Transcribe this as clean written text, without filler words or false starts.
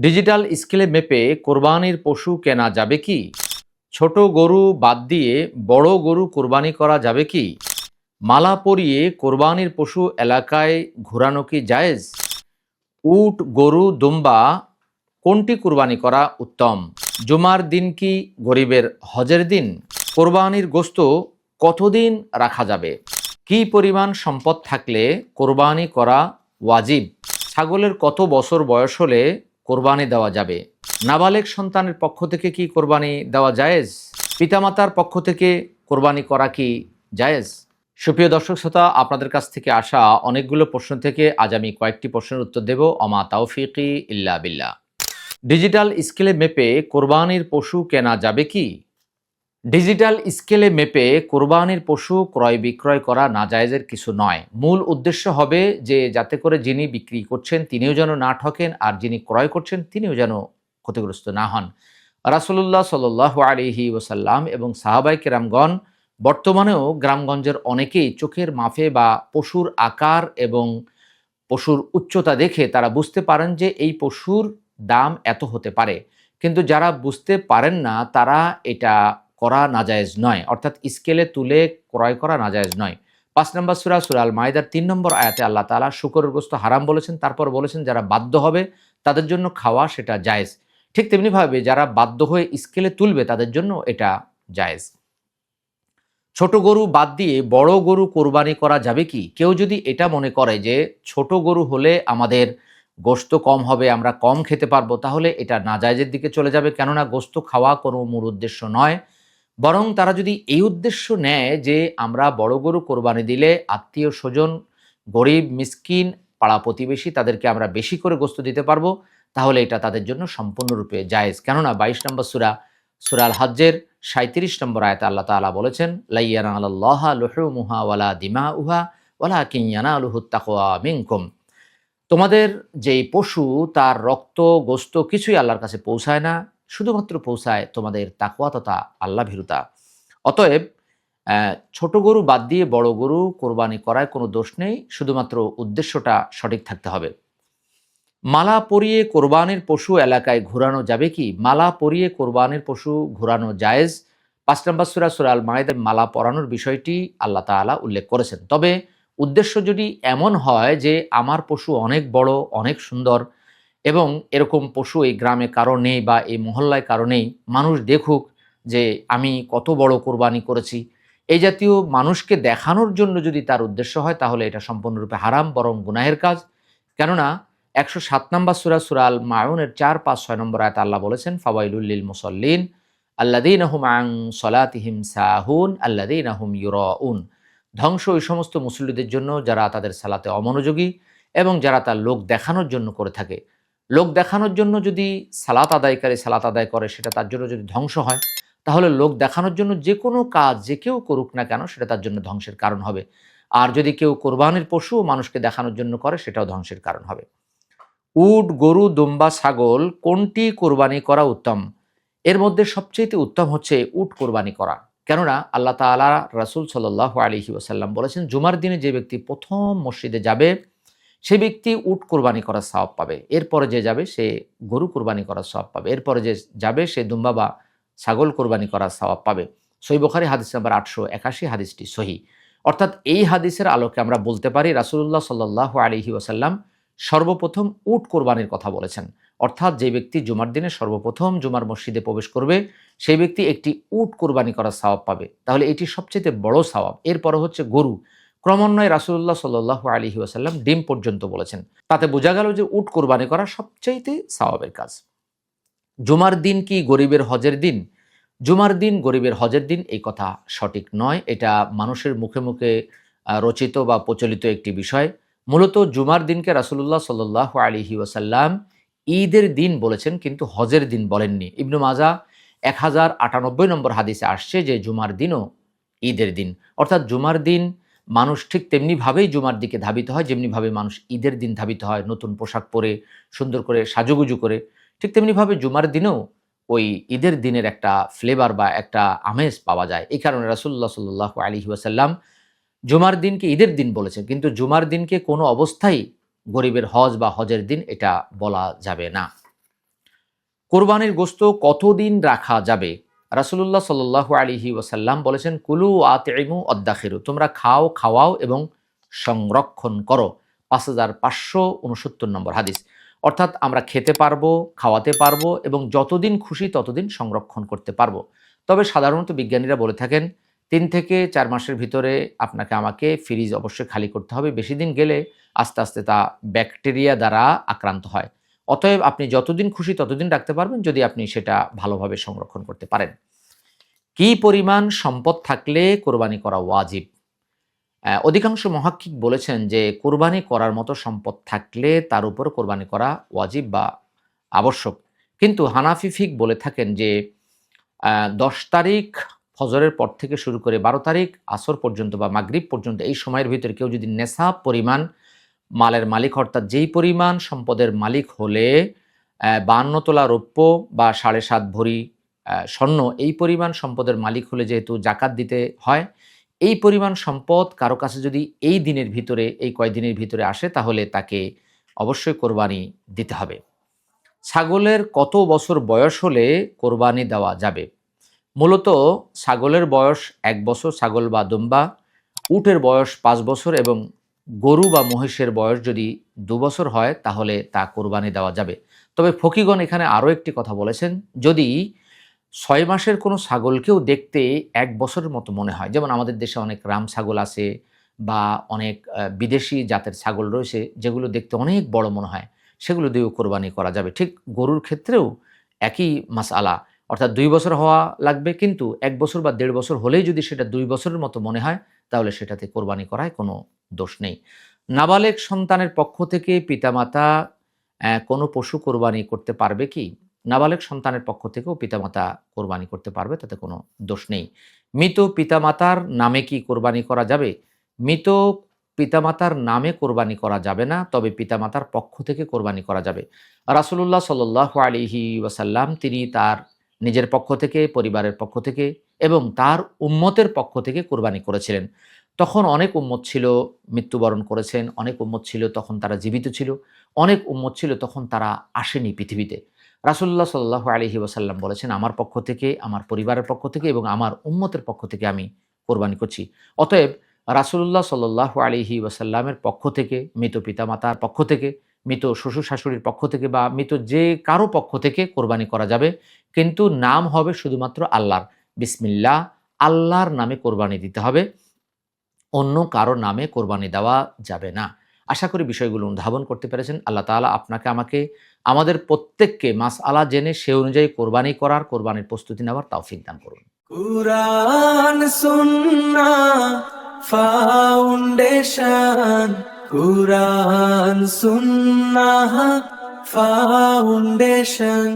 Digital স্কেলে মেপে কোরবানির পশু কেনা যাবে কি? ছোট গরু বাদ দিয়ে বড় গরু কোরবানি করা যাবে কি? মালা পরিয়ে কোরবানির পশু এলাকায় ঘোরানো কি জায়েজ? উট, গরু, দুম্বা কোনটি কোরবানি করা উত্তম? জুমার দিন কি গরিবের হজের দিন? কোরবানির গোশত কতদিন রাখা যাবে? কি পরিমাণ সম্পদ থাকলে কোরবানি করা ওয়াজিব? ছাগলের কত বছর বয়স হলে কোরবানি দেওয়া যাবে? নাবালেগ সন্তানের পক্ষ থেকে কি কোরবানি দেওয়া জায়েজ? পিতামাতার পক্ষ থেকে কোরবানি করা কি জায়েজ? সুপ্রিয় দর্শক শ্রোতা, আপনাদের কাছ থেকে আসা অনেকগুলো প্রশ্ন থেকে আজ আমি কয়েকটি প্রশ্নের উত্তর দেব। অমা তাওফিকি ইল্লা বিল্লাহ। ডিজিটাল স্কেলে মেপে কোরবানির পশু কেনা যাবে কি? ডিজিটাল স্কেলে মেপে কোরবানির পশু ক্রয় বিক্রয় করা নাজায়েজের কিছু নয়। মূল উদ্দেশ্য হবে যে যাতে করে যিনি বিক্রি করছেন তিনিও যেন না ঠকেন, আর যিনি ক্রয় করছেন তিনিও যেন ক্ষতিগ্রস্ত না হন। রাসূলুল্লাহ সাল্লাল্লাহু আলাইহি ওয়াসাল্লাম এবং সাহাবায়ে কেরামগণ বর্তমানেও গ্রামগঞ্জের অনেকেই চোখের মাপে বা পশুর আকার এবং পশুর উচ্চতা দেখে তারা বুঝতে পারেন যে এই পশুর দাম এত হতে পারে। কিন্তু যারা বুঝতে পারেন না তারা এটা করা নাজায়েজ নয়, অর্থাৎ স্কেলে তুলে ক্রয় করা নাজায়েজ নয়। ৫ নম্বর সূরা সূরা আল মাইদার ৩ নম্বর আয়াতে আল্লাহ তাআলা শূকরের গোশত হারাম বলেছেন, তারপর বলেছেন যারা বাধ্য হবে তাদের জন্য খাওয়া সেটা জায়েজ। ঠিক তেমনিভাবে যারা বাধ্য হয়ে স্কেলে তুলবে তাদের জন্য এটা জায়েজ। ছোট গরু বাদ দিয়ে বড় গরু কোরবানি করা যাবে কি? কেউ যদি এটা মনে করে যে ছোট গরু হলে আমাদের গোশত কম হবে, আমরা কম খেতে পারবো, তাহলে এটা নাজায়েজের দিকে চলে যাবে। কেননা গোশত খাওয়া কোনো মূল উদ্দেশ্য নয়। বরং তারা যদি এই উদ্দেশ্য নেয় যে আমরা বড় গরু কোরবানি দিলে আত্মীয় স্বজন, গরিব মিসকিন, পাড়া প্রতিবেশী তাদেরকে আমরা বেশি করে গোশত দিতে পারবো, তাহলে এটা তাদের জন্য সম্পূর্ণরূপে জায়েজ। কেননা ২২ নম্বর সূরা সূরা আল হজ্জের ৩৭ নম্বর আয়াতে আল্লাহ তাআলা বলেছেন, লা ইয়ানালাল্লাহা লুহুমুহা ওয়ালা দিমাউহা ওয়ালাকিন ইয়ানালুহুত তাকওয়া মিনকুম। তোমাদের যেই পশু তার রক্ত গোশত কিছুই আল্লাহর কাছে পৌঁছায় না, শুধুমাত্র পৌঁছায় তোমাদের তাকওয়া তথা আল্লাহ ভীরুতা। অতএব ছোট গরু বাদ দিয়ে বড় গরু কোরবানি করায় কোনো দোষ নেই, শুধুমাত্র উদ্দেশ্যটা সঠিক থাকতে হবে। মালা পরিয়ে কোরবানির পশু এলাকায় ঘোরানো যাবে কি? মালা পরিয়ে কোরবানির পশু ঘোরানো জায়েজ। ৫ নম্বর সূরা সূরা আল মাইদার মালা পরানোর বিষয়টি আল্লাহ তাআলা উল্লেখ করেছেন। তবে উদ্দেশ্য যদি এমন হয় যে আমার পশু অনেক বড়, অনেক সুন্দর এবং এরকম পশু এই গ্রামে কারো নেই বা এই মহল্লায় কারো নেই, মানুষ দেখুক যে আমি কত বড় কোরবানি করেছি, এই জাতীয় মানুষকে দেখানোর জন্য যদি তার উদ্দেশ্য হয় তাহলে এটা সম্পূর্ণরূপে হারাম, বরং গুনাহের কাজ। কেননা ১০৭ নম্বর সূরা সূরা আল মাউনের ৪, ৫, ৬ নম্বর আয়াতে আল্লাহ বলেছেন, ফাওয়াইলুল লিল মুসাল্লিন আল্লাযীনা হুম আন সলাতিহিম সাহুন আল্লাযীনা হুম ইউরাউন। ধ্বংস ওই সমস্ত মুসল্লিদের জন্য যারা তাদের সালাতে অমনোযোগী এবং যারা তার লোক দেখানোর জন্য করে থাকে। লোক দেখানোর জন্য যদি সালাত আদায়কারী সালাত আদায় করে সেটা তার জন্য যদি ধ্বংস হয়, তাহলে লোক দেখানোর জন্য যে কোনো কাজ যে কেউ করুক না কেন সেটা তার জন্য ধ্বংসের কারণ হবে। আর যদি কেউ কোরবানির পশু মানুষকে দেখানোর জন্য করে সেটাও ধ্বংসের কারণ হবে। উট, গরু, দুম্বা, ছাগল কোনটি কোরবানি করা উত্তম? এর মধ্যে সবচেয়ে উত্তম হচ্ছে উট কোরবানি করা। কেননা আল্লাহ তাআলা রাসূল সাল্লাল্লাহু আলাইহি ওয়াসাল্লাম বলেছেন, জুমার দিনে যে ব্যক্তি প্রথম মসজিদে যাবে সে ব্যক্তি উট কোরবানি করার সওয়াব পাবে। এরপরে যে যাবে সে গরু কোরবানি করার সওয়াব পাবে। এরপরে যে যাবে সে দুম্বা বা ছাগল কোরবানি করার সওয়াব পাবে। সহিহ বুখারী হাদিস নাম্বার ৮৮১, হাদিসটি সহিহ। অর্থাৎ এই হাদিসের আলোকে আমরা বলতে পারি রাসূলুল্লাহ সাল্লাল্লাহু আলাইহি ওয়াসাল্লাম সর্বপ্রথম উট কোরবানির কথা বলেছেন। অর্থাৎ যে ব্যক্তি জুমার দিনে সর্বপ্রথম জুমার মসজিদে প্রবেশ করবে সেই ব্যক্তি একটি উট কোরবানি করার সওয়াব পাবে। তাহলে এটি সবচেয়ে বড় সওয়াব। এরপরে হচ্ছে গরু। ক্রমান্বয়ে রাসূলুল্লাহ সাল্লাল্লাহু আলাইহি ওয়াসাল্লাম ডিম পর্যন্ত বলেছেন। তাতে বোঝা গেল যে উট কোরবানি করা সবচাইতে সওয়াবের কাজ। জুমার দিন কি গরিবের হজের দিন? জুমার দিন গরিবের হজের দিন এই কথা সঠিক নয়। এটা মানুষের মুখে মুখে রচিত বা প্রচলিত একটি বিষয়। মূলত জুমার দিনকে রাসূলুল্লাহ সাল্লাল্লাহু আলাইহি ওয়াসাল্লাম ঈদের দিন বলেছেন, কিন্তু হজের দিন বলেননি। ইবনু মাজাহ ১০৯৮ নম্বর হাদিসে আসছে যে জুমার দিনও ঈদের দিন। অর্থাৎ জুমার দিন মানুষ ঠিক তেমনিভাবেই জুমার দিকে ধাবিত হয় যেমনিভাবে মানুষ ঈদের দিন ধাবিত হয়, নতুন পোশাক পরে সুন্দর করে সাজুগুজু করে। ঠিক তেমনিভাবে জুমার দিনেও ওই ঈদের দিনের একটা ফ্লেভার বা একটা আমেজ পাওয়া যায়। এই কারণে রাসূলুল্লাহ সাল্লাল্লাহু আলাইহি ওয়াসাল্লাম জুমার দিনকে ঈদের দিন বলেছেন, কিন্তু জুমার দিনকে কোনো অবস্থায় গরিবের হজ বা হজের দিন এটা বলা যাবে না। কোরবানির গোশত কতদিন রাখা যাবে? রাসূলুল্লাহ সাল্লাল্লাহু আলাইহি ওয়াসাল্লাম বলেছেন, কুলু আতিমু অদ্দাখিরু, তোমরা খাও, খাওয়াও এবং সংরক্ষণ করো। 5569 নম্বর হাদিস। অর্থাৎ আমরা খেতে পারবো, খাওয়াতে পারবো এবং যতদিন খুশি ততদিন সংরক্ষণ করতে পারবো। তবে সাধারণত বিজ্ঞানীরা বলে থাকেন ৩ থেকে ৪ মাসের ভিতরে আপনাকে আমাকে ফ্রিজ অবশ্যই খালি করতে হবে। বেশি দিন গেলে আস্তে আস্তে তা ব্যাকটেরিয়া দ্বারা আক্রান্ত হয়। অতএব আপনি যতদিন খুশি ততদিন রাখতে পারবেন, যদি আপনি সেটা ভালোভাবে সংরক্ষণ করতে পারেন। কি পরিমাণ সম্পদ থাকলে কোরবানি করা ওয়াজিব? অধিকাংশ মুহাক্কিক বলেছেন যে কোরবানি করার মতো সম্পদ থাকলে তার উপর কোরবানি করা ওয়াজিব বা আবশ্যক। কিন্তু হানাফি ফিক বলে থাকেন যে ১০ তারিখ ফজরের পর থেকে শুরু করে ১২ তারিখ আসর পর্যন্ত বা মাগরিব পর্যন্ত এই সময়ের ভিতরে কেউ যদি নেশাব পরিমাণ মালের মালিক, অর্থাৎ যেই পরিমাণ সম্পদের মালিক হলে ৫২ তোলা রৌপ্য বা ৭.৫ ভরি স্বর্ণ, এই পরিমাণ সম্পদের মালিক হলে যেহেতু জাকাত দিতে হয়, এই পরিমাণ সম্পদ কারো কাছে যদি এই দিনের ভিতরে, এই কয়দিনের ভিতরে আসে, তাহলে তাকে অবশ্যই কোরবানি দিতে হবে। ছাগলের কত বছর বয়স হলে কোরবানি দেওয়া যাবে? মূলত ছাগলের বয়স ১ বছর, ছাগল বা দুম্বা, উটের বয়স ৫ বছর এবং গরু বা মহিষের বয়স যদি ২ বছর হয় তাহলে তা কোরবানি দেওয়া যাবে। তবে ফকিগণ এখানে আরও একটি কথা বলেছেন, যদি ৬ মাসের কোনো ছাগলকেও দেখতে ১ বছরের মতো মনে হয়, যেমন আমাদের দেশে অনেক রাম ছাগল আছে বা অনেক বিদেশি জাতের ছাগল রয়েছে যেগুলো দেখতে অনেক বড় মনে হয়, সেগুলো দিয়েও কোরবানি করা যাবে। ঠিক গরুর ক্ষেত্রেও একই মাসআলা, অর্থাৎ ২ বছর হওয়া লাগবে, কিন্তু ১ বছর বা ১.৫ বছর হলেই যদি সেটা ২ বছরের মতো মনে হয় তাহলে সেটাতে কোরবানি করায় কোনো দোষ নেই। নাবালেগ সন্তানের পক্ষ থেকে পিতামাতা কোনো পশু কোরবানি করতে পারবে কি? নাবালেগ সন্তানের পক্ষ থেকেও পিতামাতা কোরবানি করতে পারবে, তাতে কোনো দোষ নেই। মৃত পিতামাতার নামে কি কোরবানি করা যাবে? মৃত পিতামাতার নামে কোরবানি করা যাবে না, তবে পিতামাতার পক্ষ থেকে কোরবানি করা যাবে। রাসূলুল্লাহ সাল্লাল্লাহু আলাইহি ওয়াসাল্লাম তিনি তার নিজের পক্ষ থেকে, পরিবারের পক্ষ থেকে এবং তার উম্মতের পক্ষ থেকে কোরবানি করেছিলেন। তখন অনেক উম্মত ছিল মৃত্যুবরণ করেছেন, অনেক উম্মত ছিল তখন তারা জীবিত ছিল, অনেক উম্মত ছিল তখন তারা আসেনি পৃথিবীতে। রাসূলুল্লাহ সাল্লাল্লাহু আলাইহি ওয়াসাল্লাম বলেছেন, আমার পক্ষ থেকে, আমার পরিবারের পক্ষ থেকে এবং আমার উম্মতের পক্ষ থেকে আমি কোরবানি করছি। অতএব রাসূলুল্লাহ সাল্লাল্লাহু আলাইহি ওয়াসাল্লামের পক্ষ থেকে, মৃত পিতামাতার পক্ষ থেকে, মৃত শ্বশুর-শাশুড়ির পক্ষ থেকে বা মৃত যে কারো পক্ষ থেকে কোরবানি করা যাবে, কিন্তু নাম হবে শুধুমাত্র আল্লাহর। বিসমিল্লাহ, আল্লাহর নামে কোরবানি দিতে হবে, অন্য কারো নামে কোরবানি দেওয়া যাবে না। আশা করি বিষয়গুলো অনুধাবন করতে পেরেছেন। আল্লাহ তাআলা আপনাকে, আমাকে, আমাদের প্রত্যেককে মাসআলা জেনে সে অনুযায়ী কোরবানি করার, কোরবানির প্রস্তুতি নেওয়ার তৌফিক দান করুন। কুরআন সুন্নাহ ফাউন্ডেশন, কুরআন সুন্নাহ ফাউন্ডেশন।